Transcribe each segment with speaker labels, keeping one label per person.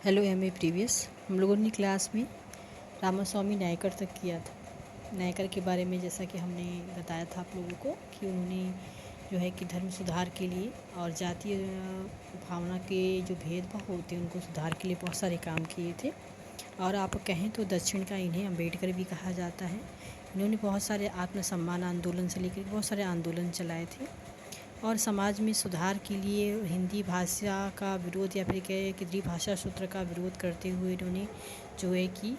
Speaker 1: Hello MA previous हम लोगों ने क्लास में रामास्वामी नायकर तक किया था। नायकर के बारे में जैसा कि हमने बताया था आप लोगों को कि उन्होंने जो है कि धर्म सुधार के लिए और जातीय भावना के जो भेदभाव होते हैं उनको सुधार के लिए बहुत सारे काम किए थे। और आप कहें तो दक्षिण का इन्हें अम्बेडकर भी कहा जाता है। इन्होंने बहुत सारे आत्मसम्मान आंदोलन से लेकर बहुत सारे आंदोलन चलाए थे और समाज में सुधार के लिए हिंदी भाषा का विरोध या फिर कह कि द्विभाषा सूत्र का विरोध करते हुए इन्होंने जो है कि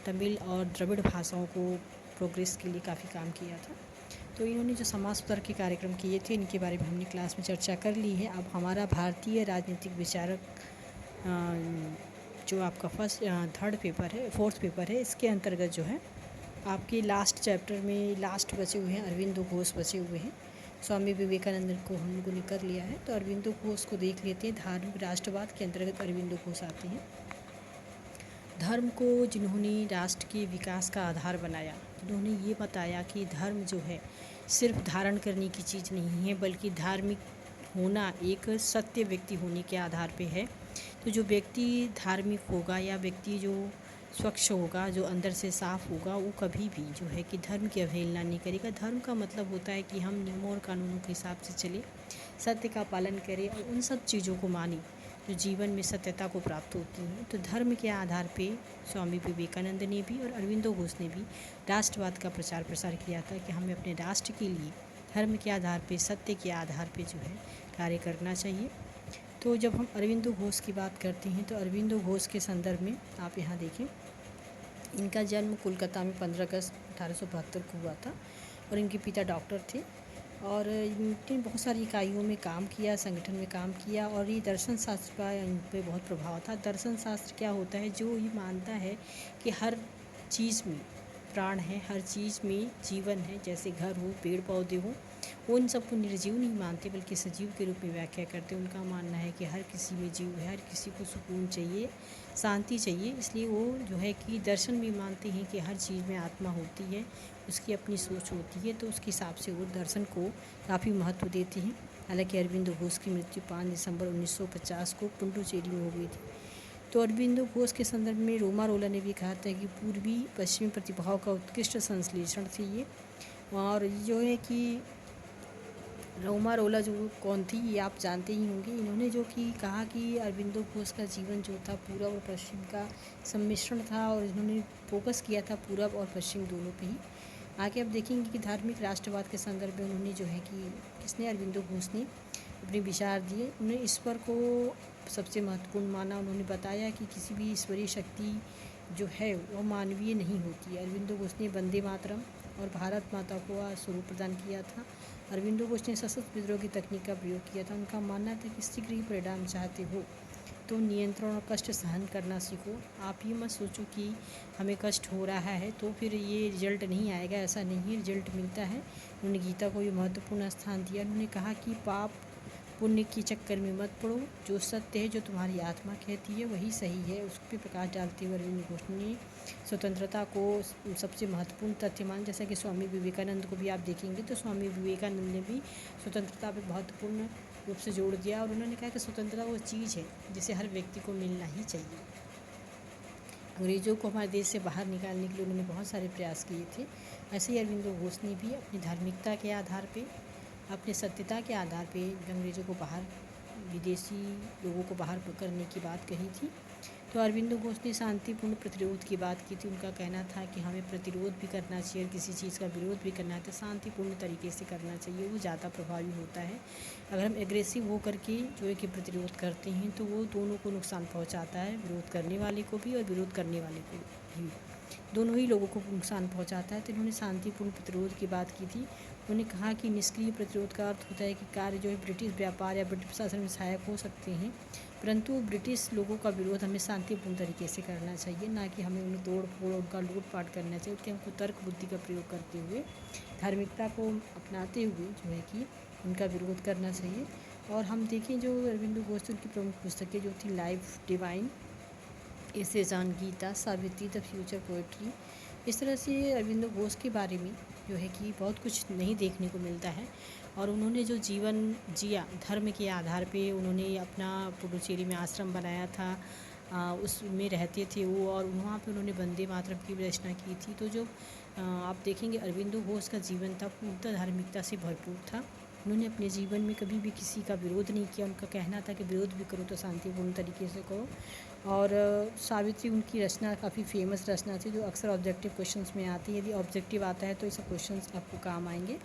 Speaker 1: तमिल और द्रविड़ भाषाओं को प्रोग्रेस के लिए काफ़ी काम किया था। तो इन्होंने जो समाज सुधार के कार्यक्रम किए थे इनके बारे में हमने क्लास में चर्चा कर ली है। अब हमारा भारतीय राजनीतिक विचारक जो आपका थर्ड पेपर है, फोर्थ पेपर है, इसके अंतर्गत जो है आपके लास्ट चैप्टर में लास्ट बचे हुए हैं अरविंदो घोष बचे हुए हैं। स्वामी विवेकानंद को हम लोगों ने कर लिया है, तो अरविंदो घोष को देख लेते हैं। धार्मिक राष्ट्रवाद के अंतर्गत अरविंदो घोष आते हैं। धर्म को जिन्होंने राष्ट्र के विकास का आधार बनाया, जिन्होंने ये बताया कि धर्म जो है सिर्फ धारण करने की चीज़ नहीं है बल्कि धार्मिक होना एक सत्य व्यक्ति होने के आधार पे है। तो जो व्यक्ति धार्मिक होगा या व्यक्ति जो स्वच्छ होगा, जो अंदर से साफ़ होगा, वो कभी भी जो है कि धर्म की अवहेलना नहीं करेगा। धर्म का मतलब होता है कि हम नियमों और कानूनों के हिसाब से चले, सत्य का पालन करें और उन सब चीज़ों को माने जो जीवन में सत्यता को प्राप्त होती हैं। तो धर्म के आधार पे स्वामी विवेकानंद ने भी और अरविंदो घोष ने भी राष्ट्रवाद का प्रचार प्रसार किया था कि हमें अपने राष्ट्र के लिए धर्म के आधार पे, सत्य के आधार पे जो है कार्य करना चाहिए। तो जब हम अरविंदो घोष की बात करते हैं तो अरविंदो घोष के संदर्भ में आप यहाँ देखें, इनका जन्म कोलकाता में 15 अगस्त 1872 को हुआ था और इनके पिता डॉक्टर थे और इनने बहुत सारी इकाइयों में काम किया, संगठन में काम किया और ये दर्शन शास्त्र का इन पर बहुत प्रभाव था। दर्शन शास्त्र क्या होता है? जो ये मानता है कि हर चीज़ में प्राण है, हर चीज़ में जीवन है, जैसे घर हो, पेड़ पौधे हो, वो इन सबको निर्जीव नहीं मानते बल्कि सजीव के रूप में व्याख्या करते। उनका मानना है कि हर किसी में जीव है, हर किसी को सुकून चाहिए, शांति चाहिए। इसलिए वो जो है कि दर्शन भी मानते हैं कि हर चीज़ में आत्मा होती है, उसकी अपनी सोच होती है, तो उसके हिसाब से वो दर्शन को काफ़ी महत्व देते हैं। हालांकि अरविंदो घोष की मृत्यु 5 दिसंबर 1950 को पुडुचेरी में हो गई थी। तो अरविंदो घोष के संदर्भ में रोमा रोला ने भी कहा था कि पूर्वी पश्चिमी प्रतिभाओं का उत्कृष्ट संश्लेषण थी ये। और जो है कि रोमा रोला जो कौन थी ये आप जानते ही होंगे। इन्होंने जो कि कहा कि अरविंदो घोष का जीवन जो था पूरब और पश्चिम का सम्मिश्रण था और इन्होंने फोकस किया था पूरब और पश्चिम दोनों पे ही। आगे आप देखेंगे कि धार्मिक राष्ट्रवाद के संदर्भ में उन्होंने जो है कि किसने, अरविंदो घोष ने अपने विचार दिए। उन्होंने ईश्वर को सबसे महत्वपूर्ण माना। उन्होंने बताया कि किसी भी ईश्वरीय शक्ति जो है वो मानवीय नहीं होती है। अरविंदो घोष ने वंदे मातरम और भारत माता को स्वरूप प्रदान किया था। अरविंदो घोष ने सशस्त्र विद्रोह की तकनीक का प्रयोग किया था। उनका मानना था कि शीघ्र ही परिणाम चाहते हो तो नियंत्रण और कष्ट सहन करना सीखो। आप ये मत सोचो कि हमें कष्ट हो रहा है तो फिर ये रिजल्ट नहीं आएगा, ऐसा नहीं है, रिजल्ट मिलता है। उन्होंने गीता को भी महत्वपूर्ण स्थान दिया। उन्होंने कहा कि पाप पुण्य के चक्कर में मत पड़ो, जो सत्य है, जो तुम्हारी आत्मा कहती है वही सही है, उस पर प्रकाश डालते हुए अरविंदो घोष ने स्वतंत्रता को सबसे महत्वपूर्ण तथ्य मान। जैसा कि स्वामी विवेकानंद को भी आप देखेंगे तो स्वामी विवेकानंद ने भी स्वतंत्रता पर महत्वपूर्ण रूप से जोड़ दिया और उन्होंने कहा कि स्वतंत्रता वो चीज़ है जिसे हर व्यक्ति को मिलना ही चाहिए। अंग्रेज़ों को हमारे देश से बाहर निकालने के लिए उन्होंने बहुत सारे प्रयास किए थे। ऐसे ही अरविंदो घोष ने भी अपनी धार्मिकता के आधार पे, अपने सत्यता के आधार पे अंग्रेज़ों को बाहर, विदेशी लोगों को बाहर करने की बात कही थी। तो अरविंदो घोष ने शांतिपूर्ण प्रतिरोध की बात की थी। उनका कहना था कि हमें प्रतिरोध भी करना चाहिए, किसी चीज़ का विरोध भी करना है तो शांतिपूर्ण तरीके से करना चाहिए, वो ज़्यादा प्रभावी होता है। अगर हम एग्रेसिव होकर के जो है कि प्रतिरोध करते हैं तो वो दोनों को नुकसान पहुंचाता है, विरोध करने वाले को भी और विरोध करने वाले को भी, दोनों ही लोगों को नुकसान पहुंचाता है। तो इन्होंने शांतिपूर्ण प्रतिरोध की बात की थी। उन्होंने कहा कि निष्क्रिय प्रतिरोध का अर्थ होता है कि कार्य जो है ब्रिटिश व्यापार या ब्रिटिश शासन में सहायक हो सकते हैं, परंतु ब्रिटिश लोगों का विरोध हमें शांतिपूर्ण तरीके से करना चाहिए, ना कि हमें उन्हें तोड़ फोड़, उनका लूटपाट करना चाहिए। कि हमको तर्क बुद्धि का प्रयोग करते हुए, धार्मिकता को अपनाते हुए जो है कि उनका विरोध करना चाहिए। और हम देखें जो अरविंदो घोष की प्रमुख पुस्तकें जो थी life divine, essays on, Gita, Savitri, the future poetry, इस तरह से अरविंदो घोष के बारे में जो है कि बहुत कुछ नहीं देखने को मिलता है। और उन्होंने जो जीवन जिया धर्म के आधार पे, उन्होंने अपना पुडुचेरी में आश्रम बनाया था उसमें रहते थे वो, और वहाँ पे उन्होंने वंदे मातरम की भी रचना की थी। तो जो आप देखेंगे अरविंदो घोष का जीवन था पूर्णतः धार्मिकता से भरपूर था। उन्होंने अपने जीवन में कभी भी किसी का विरोध नहीं किया। उनका कहना था कि विरोध भी करो तो शांतिपूर्ण तरीके से करो। और सावित्री उनकी रचना काफ़ी फेमस रचना थी जो अक्सर ऑब्जेक्टिव क्वेश्चंस में आती है। यदि ऑब्जेक्टिव आता है तो ये सब क्वेश्चंस आपको काम आएंगे।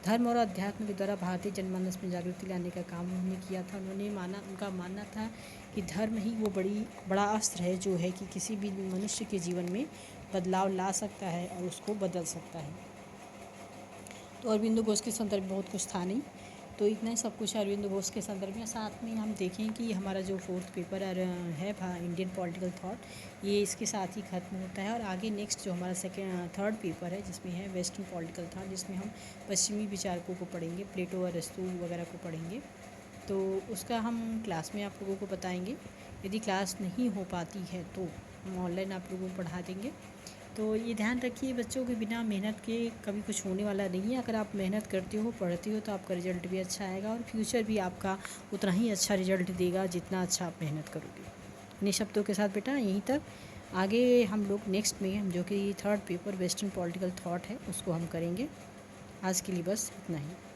Speaker 1: धर्म और अध्यात्म के द्वारा भारतीय जनमानस में जागृति लाने का काम उन्होंने किया था। उनका मानना था कि धर्म ही वो बड़ा अस्त्र है जो है कि किसी भी मनुष्य के जीवन में बदलाव ला सकता है और उसको बदल सकता है। तो अरविंदो घोष के संदर्भ में बहुत कुछ था नहीं, तो इतना ही सब कुछ है अरविंदो घोष के संदर्भ में। साथ में हम देखें कि हमारा जो फोर्थ पेपर है इंडियन पॉलिटिकल थॉट, ये इसके साथ ही ख़त्म होता है। और आगे नेक्स्ट जो हमारा थर्ड पेपर है जिसमें है वेस्टर्न पॉलिटिकल थॉट, जिसमें हम पश्चिमी विचारकों को पढ़ेंगे, प्लेटो अरस्तू वगैरह को पढ़ेंगे। तो उसका हम क्लास में आप लोगों को बताएंगे। यदि क्लास नहीं हो पाती है तो हम ऑनलाइन आप लोगों को पढ़ा देंगे। तो ये ध्यान रखिए बच्चों के बिना मेहनत के कभी कुछ होने वाला नहीं है। अगर आप मेहनत करते हो, पढ़ते हो, तो आपका रिज़ल्ट भी अच्छा आएगा और फ्यूचर भी आपका उतना ही अच्छा रिज़ल्ट देगा जितना अच्छा आप मेहनत करोगे। इन्हीं शब्दों के साथ बेटा यहीं तक। आगे हम लोग नेक्स्ट में जो कि third paper western political thought है उसको हम करेंगे। आज के लिए बस इतना ही।